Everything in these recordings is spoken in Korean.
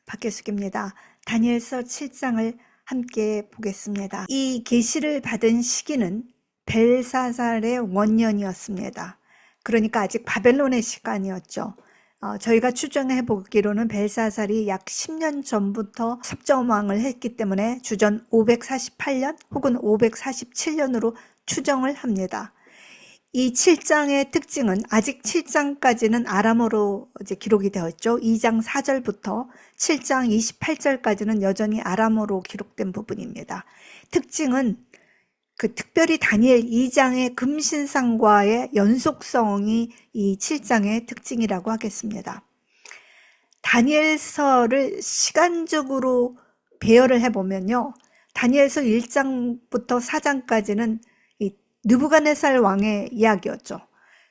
박혜숙입니다. 다니엘서 7장을 함께 보겠습니다. 이 계시를 받은 시기는 벨사살의 원년이었습니다. 그러니까 아직 바벨론의 시간이었죠. 저희가 추정해 보기로는 벨사살이 약 10년 전부터 섭정왕을 했기 때문에 주전 548년 혹은 547년으로 추정을 합니다. 이 7장의 특징은 아직 7장까지는 아람어로 이제 기록이 되어 있죠. 2장 4절부터 7장 28절까지는 여전히 아람어로 기록된 부분입니다. 특징은 특별히 다니엘 2장의 금신상과의 연속성이 이 7장의 특징이라고 하겠습니다. 다니엘서를 시간적으로 배열을 해보면요. 다니엘서 1장부터 4장까지는 느부갓네살 왕의 이야기였죠.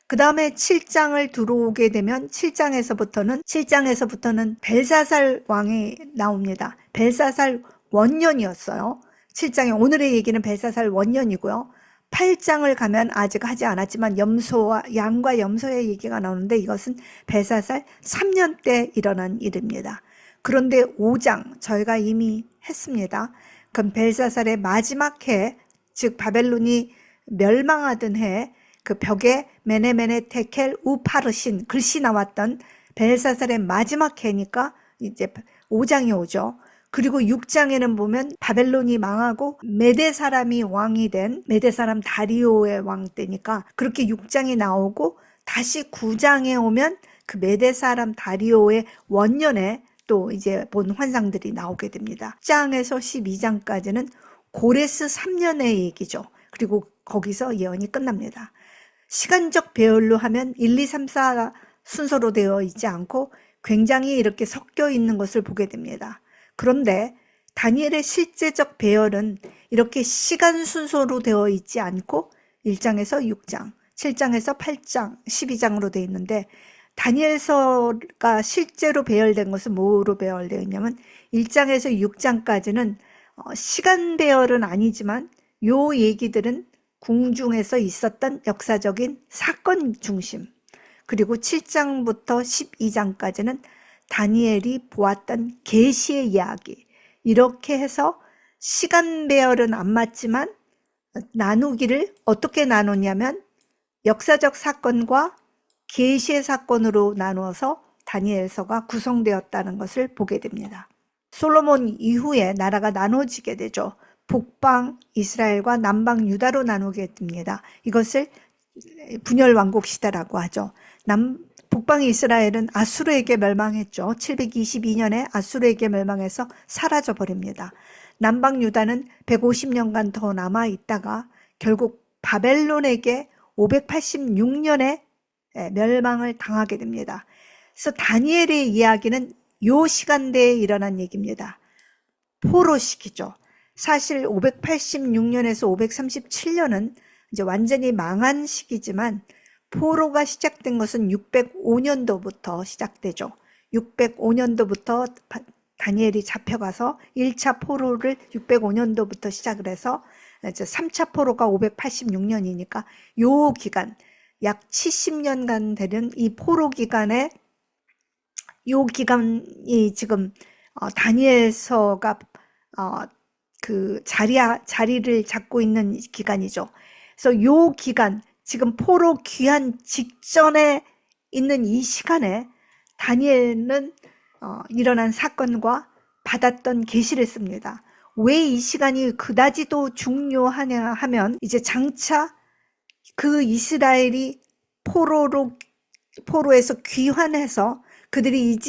그 다음에 7장을 들어오게 되면 7장에서부터는 벨사살 왕이 나옵니다. 벨사살 원년이었어요. 7장에 오늘의 얘기는 벨사살 원년이고요. 8장을 가면 아직 하지 않았지만 양과 염소의 얘기가 나오는데 이것은 벨사살 3년 때 일어난 일입니다. 그런데 5장 저희가 이미 했습니다. 그럼 벨사살의 마지막 해, 즉 바벨론이 멸망하던 해, 그 벽에 메네메네 테켈 우파르신 글씨 나왔던 벨사살의 마지막 해니까 이제 5장이 오죠. 그리고 6장에는 보면 바벨론이 망하고 메대 사람이 왕이 된 메대 사람 다리오의 왕 때니까 그렇게 6장이 나오고 다시 9장에 오면 그 메대 사람 다리오의 원년에 또 이제 본 환상들이 나오게 됩니다. 10장에서 12장까지는 고레스 3년의 얘기죠. 그리고 거기서 예언이 끝납니다. 시간적 배열로 하면 1, 2, 3, 4 순서로 되어 있지 않고 굉장히 이렇게 섞여 있는 것을 보게 됩니다. 그런데 다니엘의 실제적 배열은 이렇게 시간 순서로 되어 있지 않고 1장에서 6장, 7장에서 8장, 12장으로 되어 있는데 다니엘서가 실제로 배열된 것은 뭐로 배열되어 있냐면 1장에서 6장까지는 시간 배열은 아니지만 요 얘기들은 궁중에서 있었던 역사적인 사건 중심, 그리고 7장부터 12장까지는 다니엘이 보았던 계시의 이야기, 이렇게 해서 시간 배열은 안 맞지만 나누기를 어떻게 나누냐면 역사적 사건과 계시의 사건으로 나누어서 다니엘서가 구성되었다는 것을 보게 됩니다. 솔로몬 이후에 나라가 나눠지게 되죠. 북방 이스라엘과 남방 유다로 나누게 됩니다. 이것을 분열 왕국 시대라고 하죠. 북방 이스라엘은 아수르에게 멸망했죠. 722년에 아수르에게 멸망해서 사라져 버립니다. 남방 유다는 150년간 더 남아 있다가 결국 바벨론에게 586년에 멸망을 당하게 됩니다. 그래서 다니엘의 이야기는 요 시간대에 일어난 얘기입니다. 포로 시기죠. 사실 586년에서 537년은 이제 완전히 망한 시기지만 포로가 시작된 것은 605년도부터 시작되죠. 605년도부터 다니엘이 잡혀가서 1차 포로를 605년도부터 시작을 해서 이제 3차 포로가 586년이니까 요 기간 약 70년간 되는 이 포로 기간에 요 기간이 지금 다니엘서가 그 자리를 잡고 있는 기간이죠. 그래서 요 기간, 지금 포로 귀환 직전에 있는 이 시간에 다니엘은 일어난 사건과 받았던 계시를 씁니다. 왜 이 시간이 그다지도 중요하냐 하면 이제 장차 그 이스라엘이 포로에서 귀환해서 그들이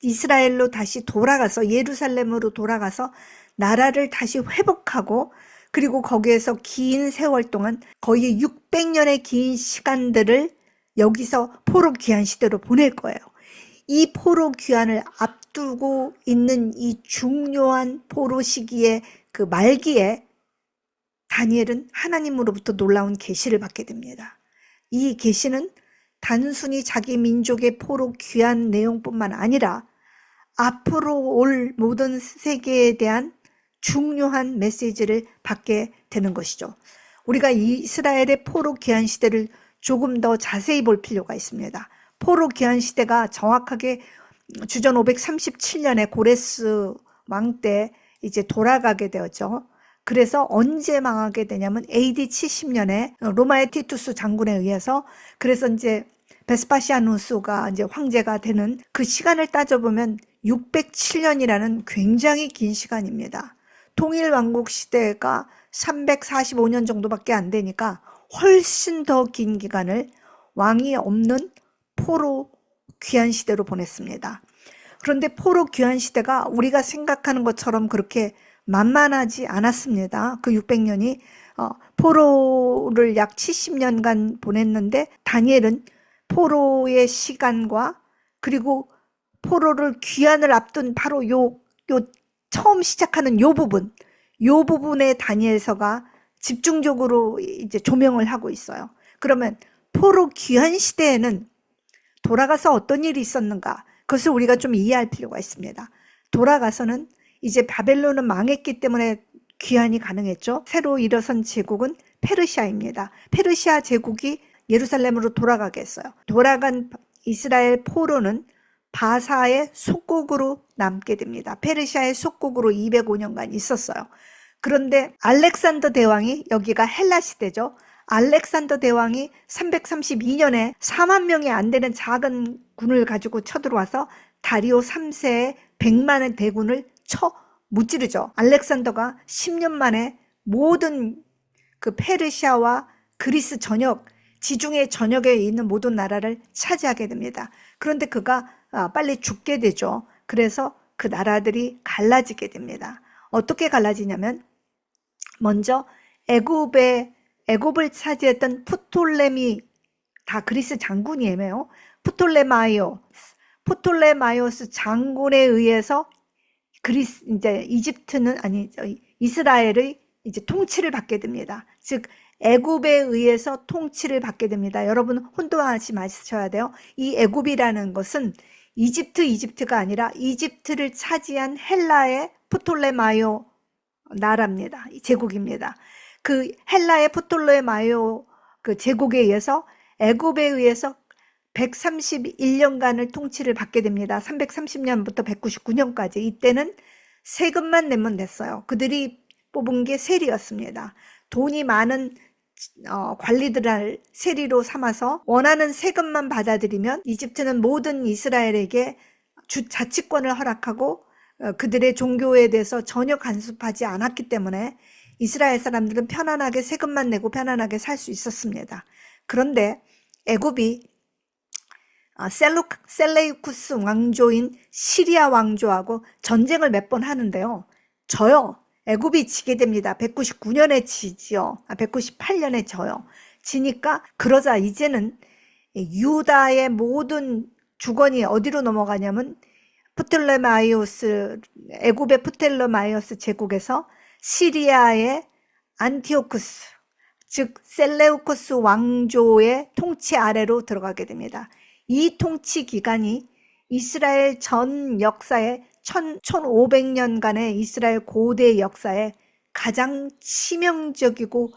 이스라엘로 다시 돌아가서 예루살렘으로 돌아가서 나라를 다시 회복하고 그리고 거기에서 긴 세월 동안 거의 600년의 긴 시간들을 여기서 포로 귀환 시대로 보낼 거예요. 이 포로 귀환을 앞두고 있는 이 중요한 포로 시기의 그 말기에 다니엘은 하나님으로부터 놀라운 계시를 받게 됩니다. 이 계시는 단순히 자기 민족의 포로 귀환 내용뿐만 아니라 앞으로 올 모든 세계에 대한 중요한 메시지를 받게 되는 것이죠. 우리가 이스라엘의 포로 귀환 시대를 조금 더 자세히 볼 필요가 있습니다. 포로 귀환 시대가 정확하게 주전 537년에 고레스 왕 때 이제 돌아가게 되었죠. 그래서 언제 망하게 되냐면 AD 70년에 로마의 티투스 장군에 의해서, 그래서 이제 베스파시아누스가 이제 황제가 되는 그 시간을 따져보면 607년이라는 굉장히 긴 시간입니다. 통일 왕국 시대가 345년 정도밖에 안 되니까 훨씬 더 긴 기간을 왕이 없는 포로 귀환 시대로 보냈습니다. 그런데 포로 귀환 시대가 우리가 생각하는 것처럼 그렇게 만만하지 않았습니다. 그 600년이 포로를 약 70년간 보냈는데, 다니엘은 포로의 시간과 그리고 포로를 귀환을 앞둔 바로 요 처음 시작하는 요 부분에 다니엘서가 집중적으로 이제 조명을 하고 있어요. 그러면 포로 귀환 시대에는 돌아가서 어떤 일이 있었는가, 그것을 우리가 좀 이해할 필요가 있습니다. 돌아가서는 이제 바벨론은 망했기 때문에 귀환이 가능했죠. 새로 일어선 제국은 페르시아입니다. 페르시아 제국이 예루살렘으로 돌아가게 했어요. 돌아간 이스라엘 포로는 바사의 속국으로 남게 됩니다. 페르시아의 속국으로 205년간 있었어요. 그런데 알렉산더 대왕이, 여기가 헬라 시대죠. 알렉산더 대왕이 332년에 4만 명이 안 되는 작은 군을 가지고 쳐들어와서 다리오 3세의 100만의 대군을 무찌르죠. 알렉산더가 10년 만에 모든 그 페르시아와 그리스 전역, 지중해 전역에 있는 모든 나라를 차지하게 됩니다. 그런데 그가 빨리 죽게 되죠. 그래서 그 나라들이 갈라지게 됩니다. 어떻게 갈라지냐면, 먼저 애굽을 차지했던 프톨레미, 다 그리스 장군이에요. 프톨레마이오스 장군에 의해서 이스라엘의 이제 통치를 받게 됩니다. 즉 애굽에 의해서 통치를 받게 됩니다. 여러분 혼동하지 마셔야 돼요. 이 애굽이라는 것은 이집트가 아니라 이집트를 차지한 헬라의 프톨레마이오 나라입니다. 제국입니다. 그 헬라의 프톨레마이오 그 제국에 의해서 애굽에 의해서 131년간을 통치를 받게 됩니다. 330년부터 199년까지. 이때는 세금만 내면 됐어요. 그들이 뽑은 게 세리였습니다. 돈이 많은 관리들을 세리로 삼아서 원하는 세금만 받아들이면 이집트는 모든 이스라엘에게 자치권을 허락하고 그들의 종교에 대해서 전혀 간섭하지 않았기 때문에 이스라엘 사람들은 편안하게 세금만 내고 편안하게 살 수 있었습니다. 그런데 애굽이 셀레우쿠스 왕조인 시리아 왕조하고 전쟁을 몇 번 하는데요. 져요. 애굽이 지게 됩니다. 199년에 지지요. 198년에 져요. 지니까 그러자 이제는 유다의 모든 주권이 어디로 넘어가냐면 애굽의 프톨레마이오스 제국에서 시리아의 안티오쿠스, 즉 셀레우코스 왕조의 통치 아래로 들어가게 됩니다. 이 통치 기간이 이스라엘 전 역사의 1500년간의 이스라엘 고대 역사에 가장 치명적이고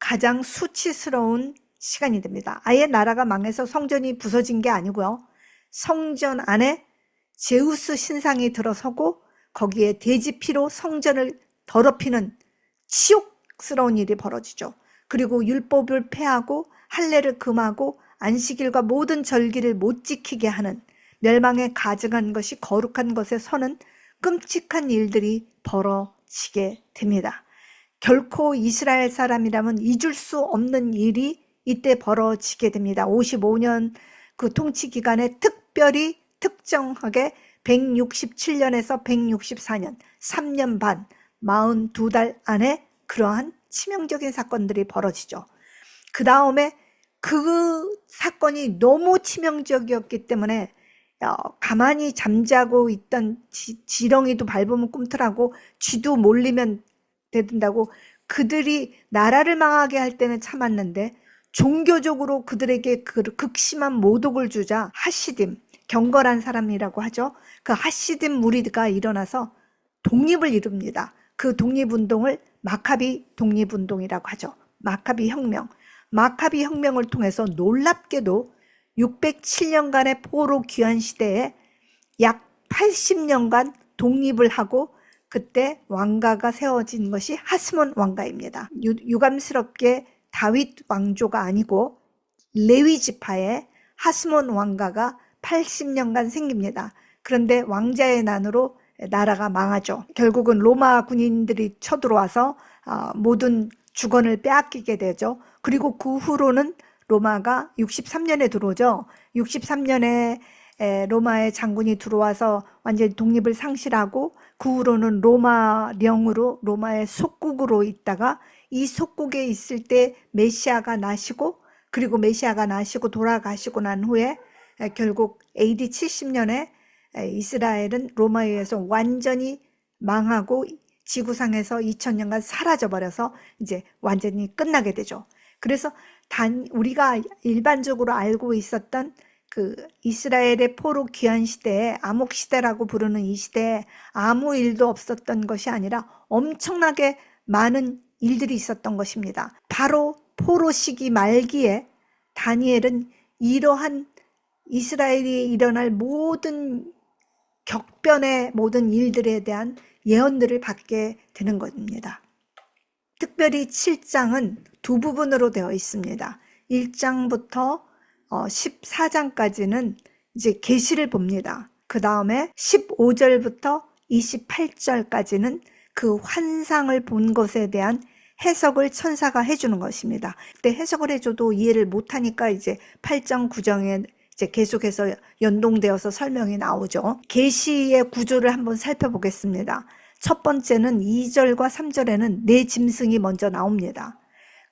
가장 수치스러운 시간이 됩니다. 아예 나라가 망해서 성전이 부서진 게 아니고요. 성전 안에 제우스 신상이 들어서고 거기에 돼지 피로 성전을 더럽히는 치욕스러운 일이 벌어지죠. 그리고 율법을 폐하고 할례를 금하고 안식일과 모든 절기를 못 지키게 하는, 멸망에 가증한 것이 거룩한 것에 서는 끔찍한 일들이 벌어지게 됩니다. 결코 이스라엘 사람이라면 잊을 수 없는 일이 이때 벌어지게 됩니다. 55년 그 통치 기간에 특별히 특정하게 167년에서 164년 3년 반 42달 안에 그러한 치명적인 사건들이 벌어지죠. 그 다음에 그 사건이 너무 치명적이었기 때문에 가만히 잠자고 있던 지렁이도 밟으면 꿈틀하고 쥐도 몰리면 된다고 그들이 나라를 망하게 할 때는 참았는데, 종교적으로 그들에게 그 극심한 모독을 주자 하시딤, 경건한 사람이라고 하죠. 그 하시딤 무리가 일어나서 독립을 이룹니다. 그 독립운동을 마카비 독립운동이라고 하죠. 마카비 혁명. 마카비 혁명을 통해서 놀랍게도 607년간의 포로 귀환 시대에 약 80년간 독립을 하고 그때 왕가가 세워진 것이 하스몬 왕가입니다. 유감스럽게 다윗 왕조가 아니고 레위 지파의 하스몬 왕가가 80년간 생깁니다. 그런데 왕자의 난으로 나라가 망하죠. 결국은 로마 군인들이 쳐들어와서 모든 주권을 빼앗기게 되죠. 그리고 그 후로는 로마가 63년에 들어오죠. 63년에 로마의 장군이 들어와서 완전히 독립을 상실하고 그 후로는 로마령으로 로마의 속국으로 있다가 이 속국에 있을 때 메시아가 나시고 그리고 메시아가 나시고 돌아가시고 난 후에 결국 AD 70년에 이스라엘은 로마에 의해서 완전히 망하고 지구상에서 2000년간 사라져버려서 이제 완전히 끝나게 되죠. 그래서 우리가 일반적으로 알고 있었던 그 이스라엘의 포로 귀환 시대에 암흑 시대라고 부르는 이 시대에 아무 일도 없었던 것이 아니라 엄청나게 많은 일들이 있었던 것입니다. 바로 포로 시기 말기에 다니엘은 이러한 이스라엘이 일어날 모든 격변의 모든 일들에 대한 예언들을 받게 되는 겁니다. 특별히 7장은 두 부분으로 되어 있습니다. 1장부터 14장까지는 이제 계시를 봅니다. 그 다음에 15절부터 28절까지는 그 환상을 본 것에 대한 해석을 천사가 해주는 것입니다. 그때 해석을 해줘도 이해를 못하니까 이제 8장 9장에 이제 계속해서 연동되어서 설명이 나오죠. 계시의 구조를 한번 살펴보겠습니다. 첫 번째는 2절과 3절에는 네 짐승이 먼저 나옵니다.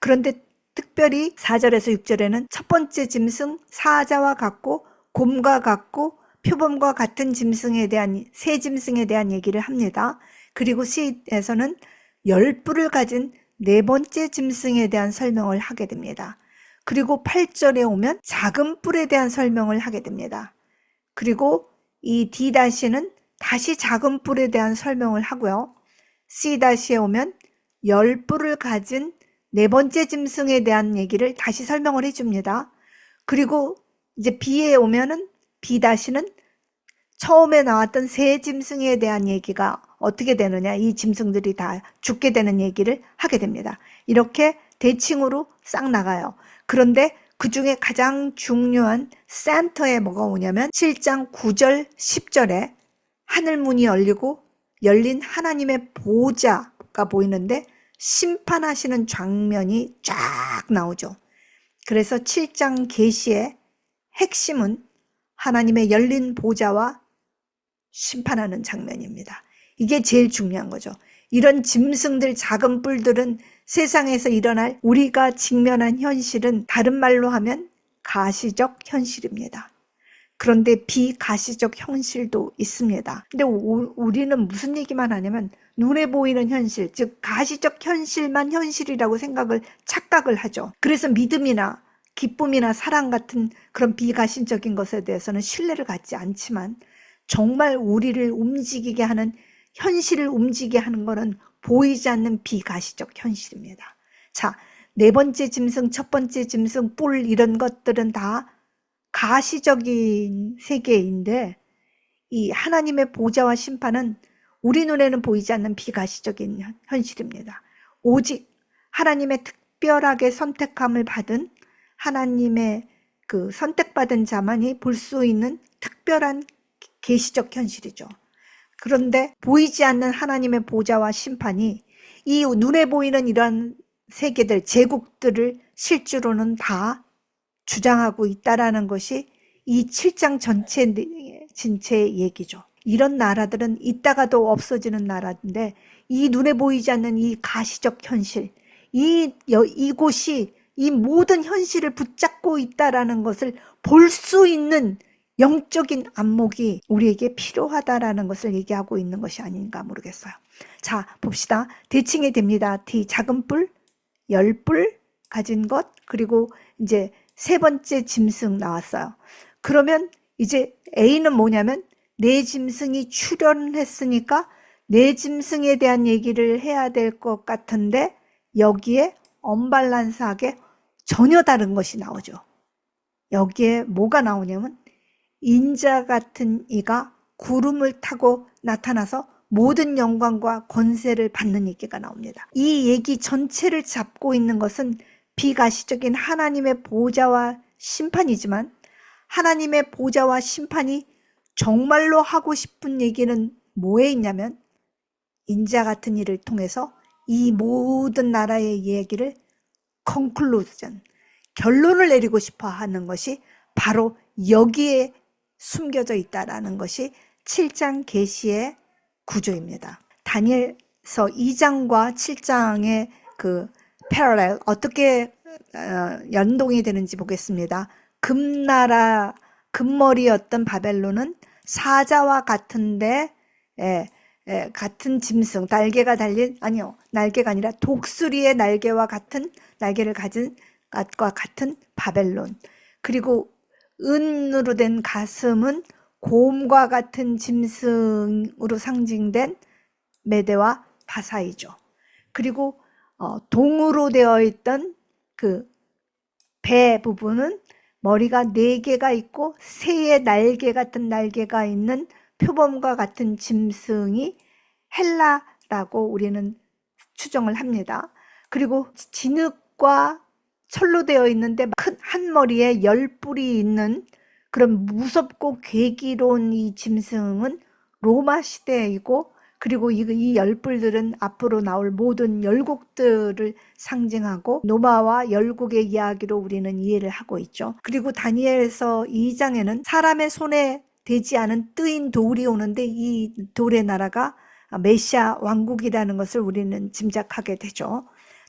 그런데 특별히 4절에서 6절에는 첫 번째 짐승 사자와 같고 곰과 같고 표범과 같은 짐승에 대한 새 짐승에 대한 얘기를 합니다. 그리고 시에서는 10뿔을 가진 네 번째 짐승에 대한 설명을 하게 됩니다. 그리고 8절에 오면 작은 뿔에 대한 설명을 하게 됩니다. 그리고 이 D-는 다시 작은 뿔에 대한 설명을 하고요. C-에 오면 10뿔을 가진 네 번째 짐승에 대한 얘기를 다시 설명을 해줍니다. 그리고 이제 B에 오면은 B-는 처음에 나왔던 새 짐승에 대한 얘기가 어떻게 되느냐, 이 짐승들이 다 죽게 되는 얘기를 하게 됩니다. 이렇게 대칭으로 싹 나가요. 그런데 그 중에 가장 중요한 센터에 뭐가 오냐면 7장 9절 10절에 하늘문이 열리고 열린 하나님의 보좌가 보이는데 심판하시는 장면이 쫙 나오죠. 그래서 7장 계시의 핵심은 하나님의 열린 보좌와 심판하는 장면입니다. 이게 제일 중요한 거죠. 이런 짐승들, 작은 뿔들은 세상에서 일어날 우리가 직면한 현실은 다른 말로 하면 가시적 현실입니다. 그런데 비가시적 현실도 있습니다. 근데 우리는 무슨 얘기만 하냐면 눈에 보이는 현실, 즉 가시적 현실만 현실이라고 착각을 하죠. 그래서 믿음이나 기쁨이나 사랑 같은 그런 비가시적인 것에 대해서는 신뢰를 갖지 않지만 정말 우리를 움직이게 하는, 현실을 움직이게 하는 것은 보이지 않는 비가시적 현실입니다. 자, 네 번째 짐승, 첫 번째 짐승, 뿔 이런 것들은 다 가시적인 세계인데 이 하나님의 보좌와 심판은 우리 눈에는 보이지 않는 비가시적인 현실입니다. 오직 하나님의 특별하게 선택함을 받은 하나님의 그 선택받은 자만이 볼 수 있는 특별한 계시적 현실이죠. 그런데 보이지 않는 하나님의 보좌와 심판이 이 눈에 보이는 이런 세계들, 제국들을 실제로는 다 주장하고 있다라는 것이 이 7장 전체의 얘기죠. 이런 나라들은 있다가도 없어지는 나라인데 이 눈에 보이지 않는 이 가시적 현실, 이곳이 이 모든 현실을 붙잡고 있다라는 것을 볼 수 있는 영적인 안목이 우리에게 필요하다라는 것을 얘기하고 있는 것이 아닌가 모르겠어요. 자, 봅시다. 대칭이 됩니다. D, 작은 뿔, 10뿔 가진 것, 그리고 이제 세 번째 짐승 나왔어요. 그러면 이제 A는 뭐냐면 네 짐승이 출현했으니까 네 짐승에 대한 얘기를 해야 될 것 같은데 여기에 언밸런스하게 전혀 다른 것이 나오죠. 여기에 뭐가 나오냐면 인자 같은 이가 구름을 타고 나타나서 모든 영광과 권세를 받는 얘기가 나옵니다. 이 얘기 전체를 잡고 있는 것은 비가시적인 하나님의 보좌와 심판이지만 하나님의 보좌와 심판이 정말로 하고 싶은 얘기는 뭐에 있냐면 인자 같은 이를 통해서 이 모든 나라의 이야기를 conclusion, 결론을 내리고 싶어 하는 것이 바로 여기에 숨겨져 있다라는 것이 7장 계시의 구조입니다. 다니엘서 2장과 7장의 그 패러렐 어떻게 연동이 되는지 보겠습니다. 금나라 금머리였던 바벨론은 사자와 같은데 같은 짐승, 날개가 달린, 아니요, 날개가 아니라 독수리의 날개와 같은 날개를 가진 것과 같은 바벨론. 그리고 은으로 된 가슴은 곰과 같은 짐승으로 상징된 메대와 바사이죠. 그리고 동으로 되어 있던 그 배 부분은 머리가 4개가 있고 새의 날개 같은 날개가 있는 표범과 같은 짐승이 헬라라고 우리는 추정을 합니다. 그리고 진흙과 철로 되어 있는데 큰 한 머리에 10뿔이 있는 그런 무섭고 괴기로운 이 짐승은 로마 시대이고, 그리고 이 10뿔들은 앞으로 나올 모든 열국들을 상징하고 노마와 열국의 이야기로 우리는 이해를 하고 있죠. 그리고 다니엘서 2장에는 사람의 손에 되지 않은 뜨인 돌이 오는데 이 돌의 나라가 메시아 왕국이라는 것을 우리는 짐작하게 되죠.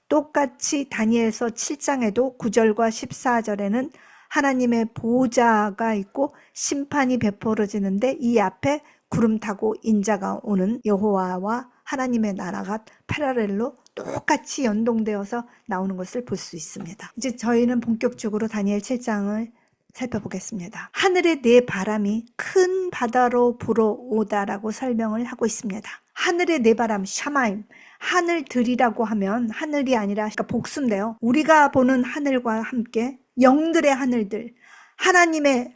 똑같이 다니엘서 7장에도 9절과 14절에는 하나님의 보좌가 있고 심판이 베풀어지는데 이 앞에 구름 타고 인자가 오는 여호와와 하나님의 나라가 패러렐로 똑같이 연동되어서 나오는 것을 볼 수 있습니다. 이제 저희는 본격적으로 다니엘 7장을 살펴보겠습니다. 하늘의 네 바람이 큰 바다로 불어오다라고 설명을 하고 있습니다. 하늘의 네 바람, 샤마임, 하늘들이라고 하면 하늘이 아니라 그러니까 복수인데요. 우리가 보는 하늘과 함께 영들의 하늘들, 하나님의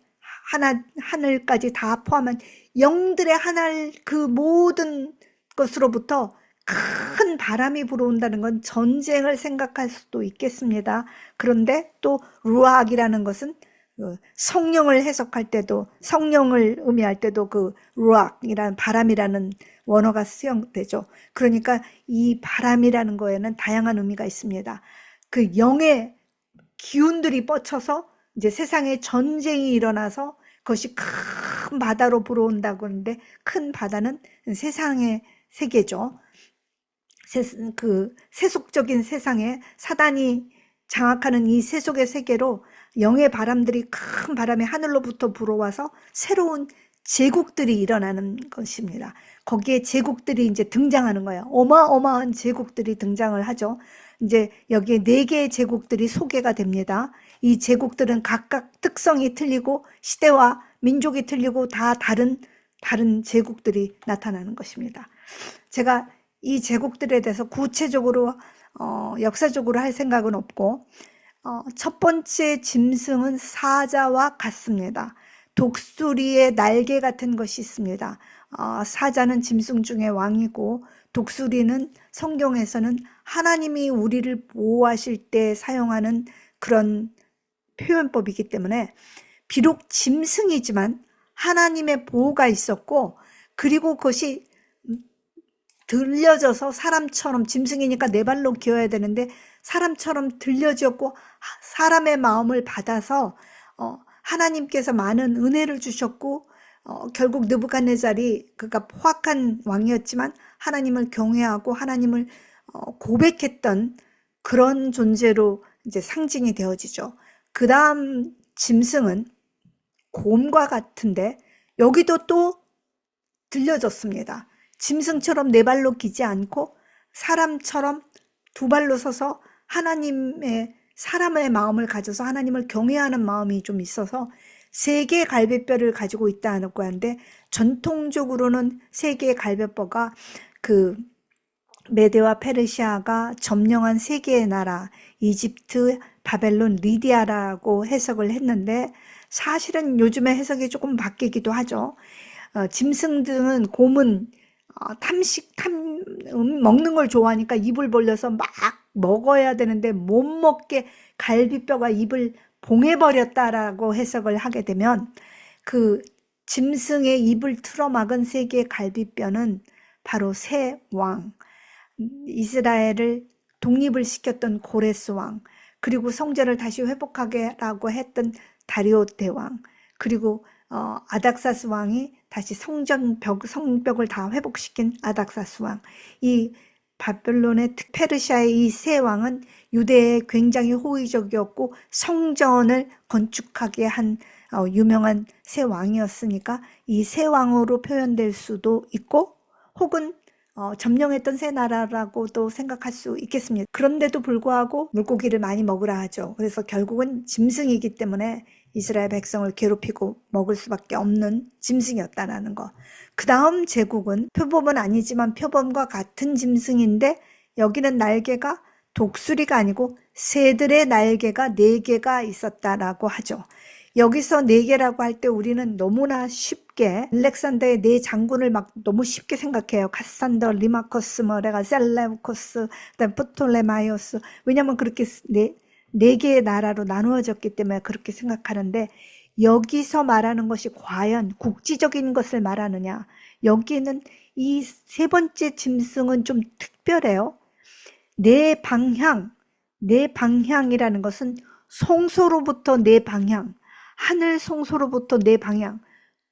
하늘까지 다 포함한 영들의 하늘, 그 모든 것으로부터 큰 바람이 불어온다는 건 전쟁을 생각할 수도 있겠습니다. 그런데 또 루악이라는 것은 성령을 해석할 때도, 성령을 의미할 때도 그 루악이라는 바람이라는 원어가 수용되죠. 그러니까 이 바람이라는 거에는 다양한 의미가 있습니다. 그 영의 기운들이 뻗쳐서 이제 세상에 전쟁이 일어나서 그것이 큰 바다로 불어온다고 하는데, 큰 바다는 세상의 세계죠. 그 세속적인 세상에 사단이 장악하는 이 세속의 세계로 영의 바람들이, 큰 바람이 하늘로부터 불어와서 새로운 제국들이 일어나는 것입니다. 거기에 제국들이 이제 등장하는 거예요. 어마어마한 제국들이 등장을 하죠. 이제 여기에 4개의 제국들이 소개가 됩니다. 이 제국들은 각각 특성이 틀리고 시대와 민족이 틀리고 다 다른 제국들이 나타나는 것입니다. 제가 이 제국들에 대해서 구체적으로 역사적으로 할 생각은 없고, 첫 번째 짐승은 사자와 같습니다. 독수리의 날개 같은 것이 있습니다. 사자는 짐승 중에 왕이고, 독수리는 성경에서는 하나님이 우리를 보호하실 때 사용하는 그런 표현법이기 때문에 비록 짐승이지만 하나님의 보호가 있었고, 그리고 그것이 들려져서 사람처럼, 짐승이니까 4발로 기어야 되는데 사람처럼 들려졌고 사람의 마음을 받아서 하나님께서 많은 은혜를 주셨고, 결국 느부갓네살이 그가 포악한 왕이었지만 하나님을 경외하고 하나님을 고백했던 그런 존재로 이제 상징이 되어지죠. 그 다음 짐승은 곰과 같은데 여기도 또 들려졌습니다. 짐승처럼 4발로 기지 않고 사람처럼 2발로 서서 사람의 마음을 가져서 하나님을 경외하는 마음이 좀 있어서 3개의 갈빗뼈를 가지고 있다고 하는데, 전통적으로는 3개의 갈빗뼈가 그 메대와 페르시아가 점령한 3개의 나라, 이집트, 바벨론 리디아라고 해석을 했는데 사실은 요즘에 해석이 조금 바뀌기도 하죠. 짐승 등은 곰은 먹는 걸 좋아하니까 입을 벌려서 막 먹어야 되는데 못 먹게 갈비뼈가 입을 봉해버렸다라고 해석을 하게 되면 그 짐승의 입을 틀어막은 세 개의 갈비뼈는 바로 세 왕, 이스라엘을 독립을 시켰던 고레스 왕, 그리고 성전을 다시 회복하게라고 했던 다리오 대왕, 그리고 아닥사스 왕이 다시 성벽을 다 회복시킨 아닥사스 왕. 이 바벨론의 페르시아의 이 세 왕은 유대에 굉장히 호의적이었고 성전을 건축하게 한 유명한 세 왕이었으니까 이 세 왕으로 표현될 수도 있고 혹은 점령했던 세 나라라고도 생각할 수 있겠습니다. 그런데도 불구하고 물고기를 많이 먹으라 하죠. 그래서 결국은 짐승이기 때문에 이스라엘 백성을 괴롭히고 먹을 수밖에 없는 짐승이었다라는 거. 그 다음 제국은 표범은 아니지만 표범과 같은 짐승인데 여기는 날개가 독수리가 아니고 새들의 날개가 4개가 있었다라고 하죠. 여기서 4개라고 할 때 우리는 너무나 쉽게 알렉산더의 4 장군을 막 너무 쉽게 생각해요. 카산더, 리마커스, 뭐레가, 셀레우코스, 그다음 프톨레마이오스. 왜냐하면 그렇게 4개의 나라로 나누어졌기 때문에 그렇게 생각하는데 여기서 말하는 것이 과연 국지적인 것을 말하느냐. 여기는 이 세 번째 짐승은 좀 특별해요. 네 방향이라는 것은 성소로부터 네 방향, 하늘 성소로부터 네 방향,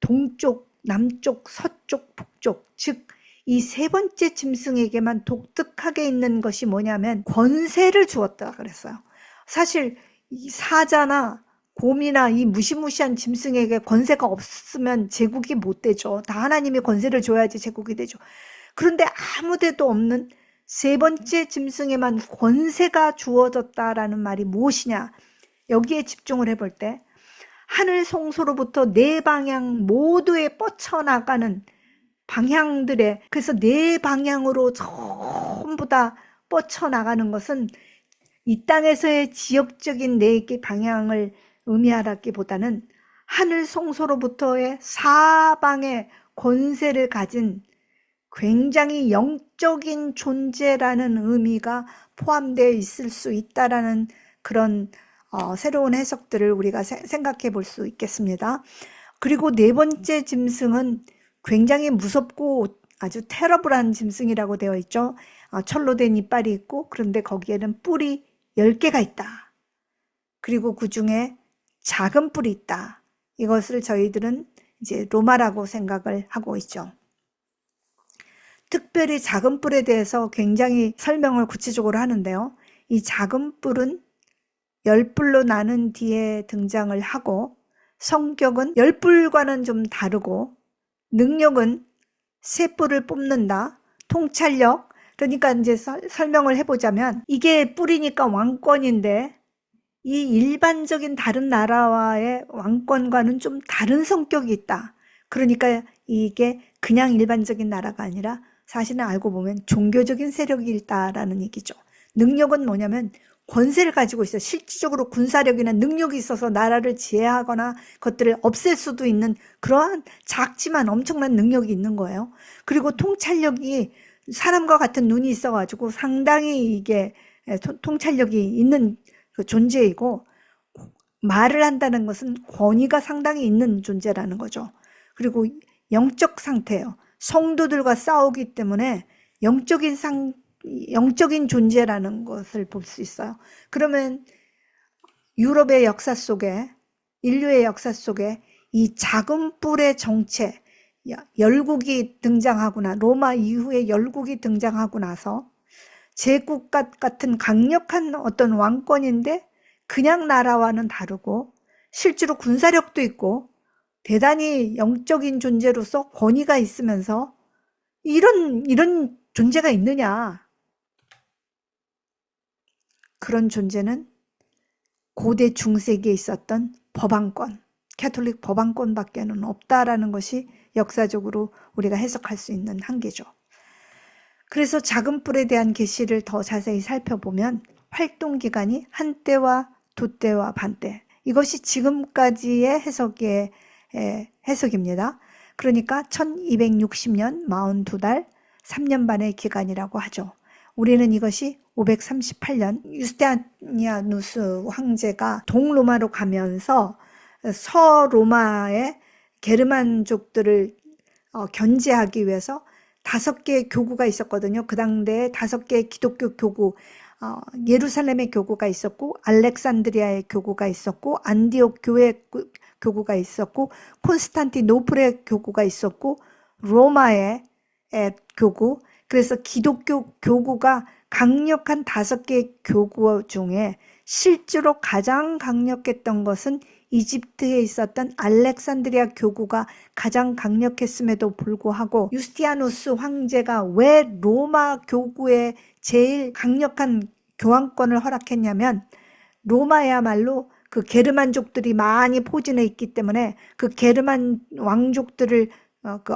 동쪽, 남쪽, 서쪽, 북쪽, 즉 이 세 번째 짐승에게만 독특하게 있는 것이 뭐냐면 권세를 주었다 그랬어요. 사실 이 사자나 곰이나 이 무시무시한 짐승에게 권세가 없으면 제국이 못 되죠. 다 하나님이 권세를 줘야지 제국이 되죠. 그런데 아무데도 없는 세 번째 짐승에만 권세가 주어졌다라는 말이 무엇이냐? 여기에 집중을 해볼 때 하늘 성소로부터 네 방향 모두에 뻗쳐나가는 방향들에, 그래서 네 방향으로 전부 다 뻗쳐나가는 것은 이 땅에서의 지역적인 네 개 방향을 의미하기보다는 하늘 성소로부터의 사방의 권세를 가진 굉장히 영적인 존재라는 의미가 포함되어 있을 수 있다라는 그런 새로운 해석들을 우리가 생각해 볼 수 있겠습니다. 그리고 네 번째 짐승은 굉장히 무섭고 아주 테러블한 짐승이라고 되어 있죠. 철로 된 이빨이 있고 그런데 거기에는 뿔이 10개가 있다. 그리고 그 중에 작은 뿔이 있다. 이것을 저희들은 이제 로마라고 생각을 하고 있죠. 특별히 작은 뿔에 대해서 굉장히 설명을 구체적으로 하는데요. 이 작은 뿔은 10뿔로 나눈 뒤에 등장을 하고 성격은 10뿔과는 좀 다르고 능력은 3뿔을 뽑는다. 통찰력, 그러니까 이제 설명을 해보자면 이게 뿔이니까 왕권인데 이 일반적인 다른 나라와의 왕권과는 좀 다른 성격이 있다. 그러니까 이게 그냥 일반적인 나라가 아니라 사실은 알고 보면 종교적인 세력이 있다라는 얘기죠. 능력은 뭐냐면 권세를 가지고 있어요. 실질적으로 군사력이나 능력이 있어서 나라를 지배하거나 것들을 없앨 수도 있는 그러한 작지만 엄청난 능력이 있는 거예요. 그리고 통찰력이 사람과 같은 눈이 있어가지고 상당히 이게 통찰력이 있는 그 존재이고 말을 한다는 것은 권위가 상당히 있는 존재라는 거죠. 그리고 영적 상태예요. 성도들과 싸우기 때문에 영적인 존재라는 것을 볼 수 있어요. 그러면 유럽의 역사 속에, 인류의 역사 속에 이 작은 뿔의 정체, 열국이 등장하거나 로마 이후에 열국이 등장하고 나서 제국 같은 강력한 어떤 왕권인데 그냥 나라와는 다르고 실제로 군사력도 있고 대단히 영적인 존재로서 권위가 있으면서 이런 존재가 있느냐. 그런 존재는 고대 중세기에 있었던 법왕권, 캐톨릭 법왕권밖에는 없다라는 것이 역사적으로 우리가 해석할 수 있는 한계죠. 그래서 작은 뿔에 대한 계시를 더 자세히 살펴보면 활동 기간이 한때와 두 때와 반 때. 이것이 지금까지의 해석입니다. 그러니까 1260년 42달 3년 반의 기간이라고 하죠. 우리는 이것이 538년 유스티니아누스 황제가 동로마로 가면서 서로마의 게르만족들을 견제하기 위해서 5개의 교구가 있었거든요. 그 당대에 5개의 기독교 교구, 예루살렘의 교구가 있었고, 알렉산드리아의 교구가 있었고, 안디옥 교회 교구가 있었고, 콘스탄티노플의 교구가 있었고, 로마의 교구. 그래서 기독교 교구가 강력한 5개의 교구 중에 실제로 가장 강력했던 것은 이집트에 있었던 알렉산드리아 교구가 가장 강력했음에도 불구하고 유스티아누스 황제가 왜 로마 교구에 제일 강력한 교황권을 허락했냐면, 로마야말로 그 게르만족들이 많이 포진해 있기 때문에 그 게르만 왕족들을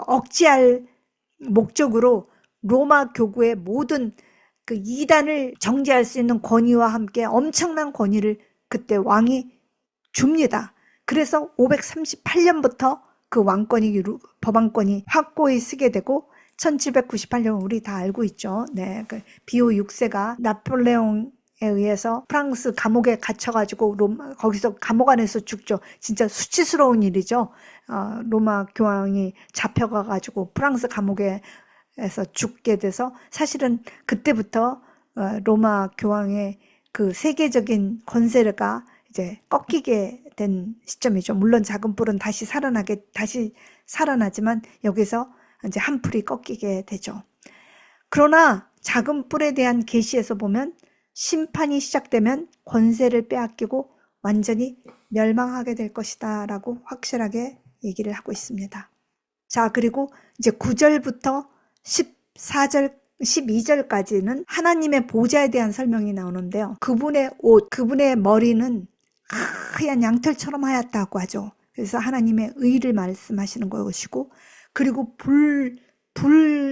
억제할 목적으로 로마 교구의 모든 그 이단을 정죄할 수 있는 권위와 함께 엄청난 권위를 그때 왕이 줍니다. 그래서 538년부터 그 법안권이 확고히 쓰게 되고 1798년 우리 다 알고 있죠. 네, 그 비오 6세가 나폴레옹에 의해서 프랑스 감옥에 갇혀가지고 거기서 감옥 안에서 죽죠. 진짜 수치스러운 일이죠. 로마 교황이 잡혀가가지고 프랑스 감옥에서 죽게 돼서 사실은 그때부터 로마 교황의 그 세계적인 권세가 이제 꺾이게 된 시점이죠. 물론 작은 뿔은 다시 살아나지만 여기서 이제 한 풀이 꺾이게 되죠. 그러나 작은 뿔에 대한 계시에서 보면 심판이 시작되면 권세를 빼앗기고 완전히 멸망하게 될 것이다 라고 확실하게 얘기를 하고 있습니다. 자, 그리고 이제 9절부터 12절까지는 하나님의 보좌에 대한 설명이 나오는데요. 그분의 옷, 그분의 머리는 하얀 양털처럼 하얗다고 하죠. 그래서 하나님의 의를 말씀하시는 것이고, 그리고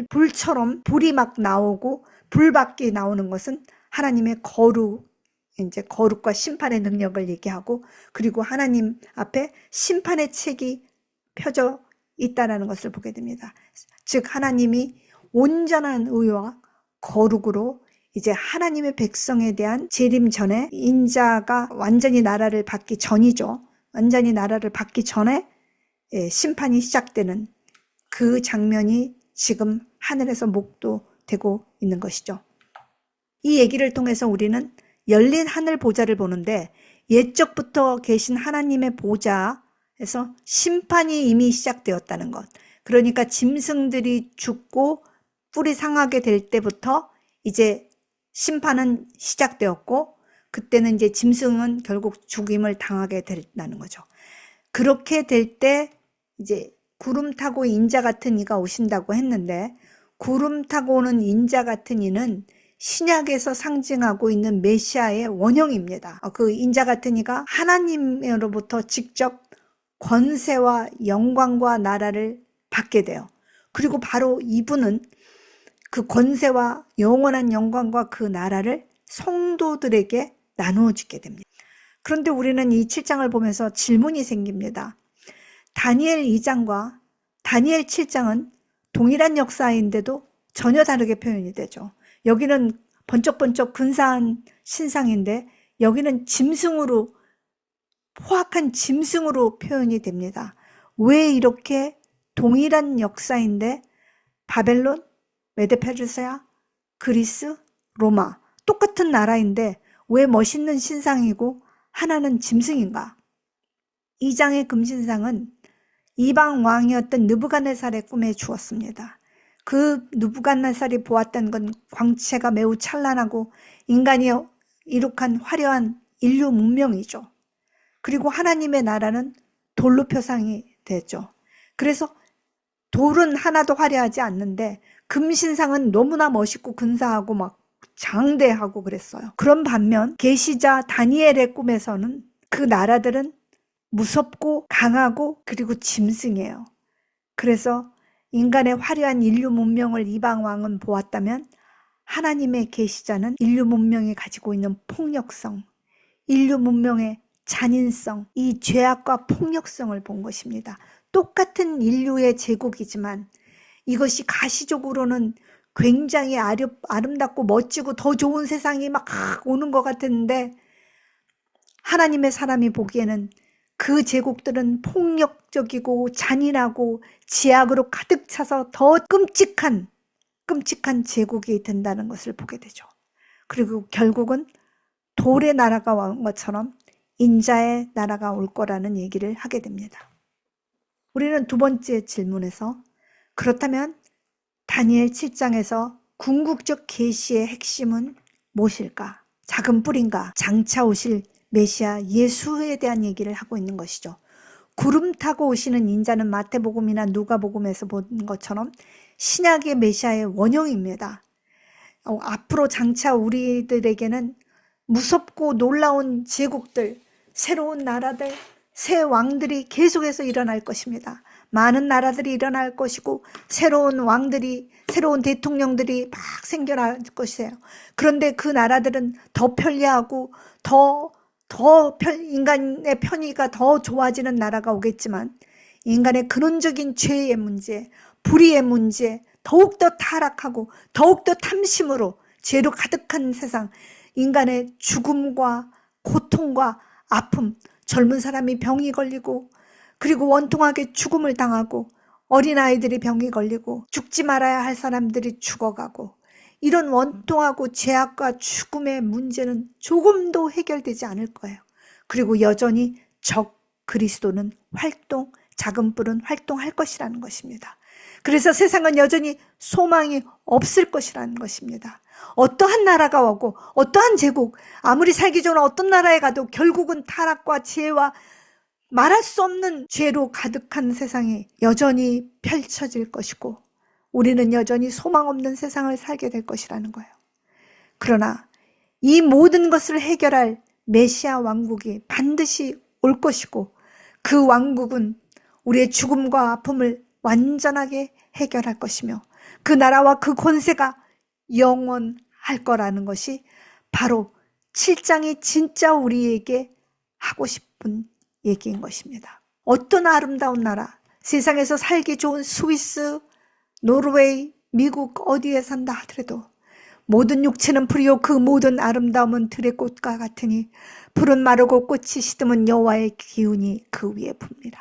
불처럼 불이 막 나오고 불밖에 나오는 것은 하나님의 거룩과 심판의 능력을 얘기하고, 그리고 하나님 앞에 심판의 책이 펴져 있다는 것을 보게 됩니다. 즉 하나님이 온전한 의와 거룩으로 이제 하나님의 백성에 대한 재림 전에 인자가 완전히 나라를 받기 전이죠. 완전히 나라를 받기 전에 심판이 시작되는 그 장면이 지금 하늘에서 목도되고 있는 것이죠. 이 얘기를 통해서 우리는 열린 하늘 보좌를 보는데, 옛적부터 계신 하나님의 보좌에서 심판이 이미 시작되었다는 것. 그러니까 짐승들이 죽고 뿔이 상하게 될 때부터 이제 심판은 시작되었고, 그때는 이제 짐승은 결국 죽임을 당하게 된다는 거죠. 그렇게 될 때 이제 구름 타고 인자 같은 이가 오신다고 했는데, 구름 타고 오는 인자 같은 이는 신약에서 상징하고 있는 메시아의 원형입니다. 그 인자 같은 이가 하나님으로부터 직접 권세와 영광과 나라를 받게 돼요. 그리고 바로 이분은 그 권세와 영원한 영광과 그 나라를 성도들에게 나누어 주게 됩니다. 그런데 우리는 이 7장을 보면서 질문이 생깁니다. 다니엘 2장과 다니엘 7장은 동일한 역사인데도 전혀 다르게 표현이 되죠. 여기는 번쩍번쩍 근사한 신상인데 여기는 짐승으로, 포악한 짐승으로 표현이 됩니다. 왜 이렇게 동일한 역사인데 바벨론, 메데페르시아, 그리스, 로마 똑같은 나라인데 왜 멋있는 신상이고 하나는 짐승인가? 2장의 금신상은 이방 왕이었던 느부갓네살의 꿈에 주었습니다. 그 느부갓네살이 보았던 건 광채가 매우 찬란하고 인간이 이룩한 화려한 인류 문명이죠. 그리고 하나님의 나라는 돌로 표상이 되죠. 그래서 돌은 하나도 화려하지 않는데 금신상은 너무나 멋있고 근사하고 막 장대하고 그랬어요. 그런 반면 계시자 다니엘의 꿈에서는 그 나라들은 무섭고 강하고 그리고 짐승이에요. 그래서 인간의 화려한 인류 문명을 이방 왕은 보았다면 하나님의 계시자는 인류 문명이 가지고 있는 폭력성, 인류 문명의 잔인성, 이 죄악과 폭력성을 본 것입니다. 똑같은 인류의 제국이지만 이것이 가시적으로는 굉장히 아름답고 멋지고 더 좋은 세상이 막 오는 것 같았는데, 하나님의 사람이 보기에는 그 제국들은 폭력적이고 잔인하고 죄악으로 가득 차서 더 끔찍한 제국이 된다는 것을 보게 되죠. 그리고 결국은 돌의 나라가 온 것처럼 인자의 나라가 올 거라는 얘기를 하게 됩니다. 우리는 두 번째 질문에서, 그렇다면 다니엘 7장에서 궁극적 계시의 핵심은 무엇일까? 작은 뿔인가? 장차 오실 메시아 예수에 대한 얘기를 하고 있는 것이죠. 구름 타고 오시는 인자는 마태복음이나 누가복음에서 본 것처럼 신약의 메시아의 원형입니다. 앞으로 장차 우리들에게는 무섭고 놀라운 제국들, 새로운 나라들, 새 왕들이 계속해서 일어날 것입니다. 많은 나라들이 일어날 것이고 새로운 왕들이, 새로운 대통령들이 막 생겨날 것이에요. 그런데 그 나라들은 더 편리하고 인간의 편의가 더 좋아지는 나라가 오겠지만, 인간의 근원적인 죄의 문제, 불의의 문제, 더욱더 타락하고 더욱더 탐심으로 죄로 가득한 세상, 인간의 죽음과 고통과 아픔, 젊은 사람이 병이 걸리고 그리고 원통하게 죽음을 당하고 어린아이들이 병이 걸리고 죽지 말아야 할 사람들이 죽어가고, 이런 원통하고 죄악과 죽음의 문제는 조금도 해결되지 않을 거예요. 그리고 여전히 적 그리스도는 작은 뿔은 활동할 것이라는 것입니다. 그래서 세상은 여전히 소망이 없을 것이라는 것입니다. 어떠한 나라가 오고 어떠한 제국, 아무리 살기 좋은 어떤 나라에 가도 결국은 타락과 죄와 말할 수 없는 죄로 가득한 세상이 여전히 펼쳐질 것이고, 우리는 여전히 소망 없는 세상을 살게 될 것이라는 거예요. 그러나 이 모든 것을 해결할 메시아 왕국이 반드시 올 것이고, 그 왕국은 우리의 죽음과 아픔을 완전하게 해결할 것이며 그 나라와 그 권세가 영원할 거라는 것이 바로 7장이 진짜 우리에게 하고 싶은 얘기인 것입니다. 어떤 아름다운 나라, 세상에서 살기 좋은 스위스, 노르웨이, 미국 어디에 산다 하더라도 모든 육체는 풀이요 그 모든 아름다움은 들의 꽃과 같으니 풀은 마르고 꽃이 시드면 여호와의 기운이 그 위에 붑니다.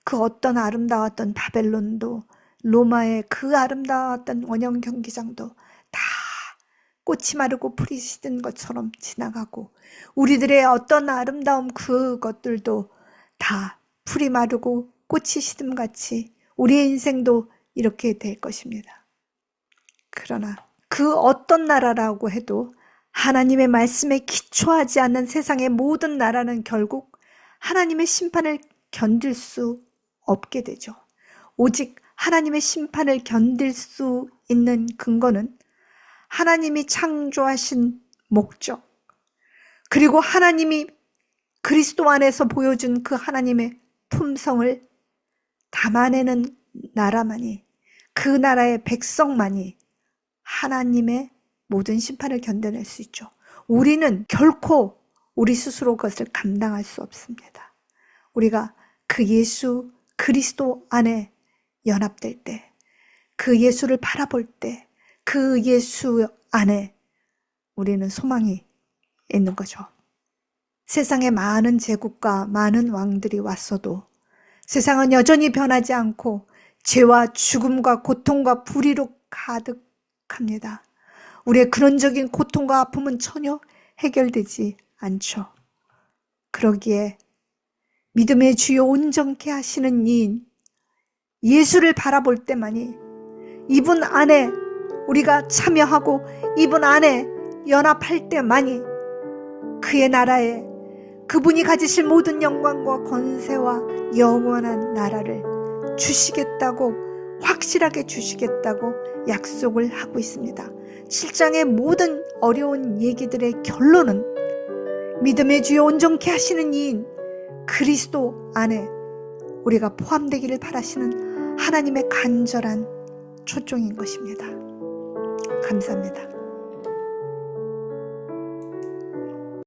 그 어떤 아름다웠던 바벨론도, 로마의 그 아름다웠던 원형 경기장도 다 꽃이 마르고 풀이 시든 것처럼 지나가고, 우리들의 어떤 아름다움 그것들도 다 풀이 마르고 꽃이 시듬 같이 우리의 인생도 이렇게 될 것입니다. 그러나 그 어떤 나라라고 해도 하나님의 말씀에 기초하지 않는 세상의 모든 나라는 결국 하나님의 심판을 견딜 수 없게 되죠. 오직 하나님의 심판을 견딜 수 있는 근거는 하나님이 창조하신 목적, 그리고 하나님이 그리스도 안에서 보여준 그 하나님의 품성을 담아내는 나라만이, 그 나라의 백성만이 하나님의 모든 심판을 견뎌낼 수 있죠. 우리는 결코 우리 스스로 그것을 감당할 수 없습니다. 우리가 그 예수 그리스도 안에 연합될 때, 그 예수를 바라볼 때, 그 예수 안에 우리는 소망이 있는 거죠. 세상에 많은 제국과 많은 왕들이 왔어도 세상은 여전히 변하지 않고 죄와 죽음과 고통과 불의로 가득합니다. 우리의 근원적인 고통과 아픔은 전혀 해결되지 않죠. 그러기에 믿음의 주요 온전케 하시는 이인 예수를 바라볼 때만이, 이분 안에 우리가 참여하고 이분 안에 연합할 때만이 그의 나라에 그분이 가지실 모든 영광과 권세와 영원한 나라를 주시겠다고, 확실하게 주시겠다고 약속을 하고 있습니다. 7장의 모든 어려운 얘기들의 결론은 믿음의 주여 온전케 하시는 이인 그리스도 안에 우리가 포함되기를 바라시는 하나님의 간절한 초청인 것입니다. 감사합니다.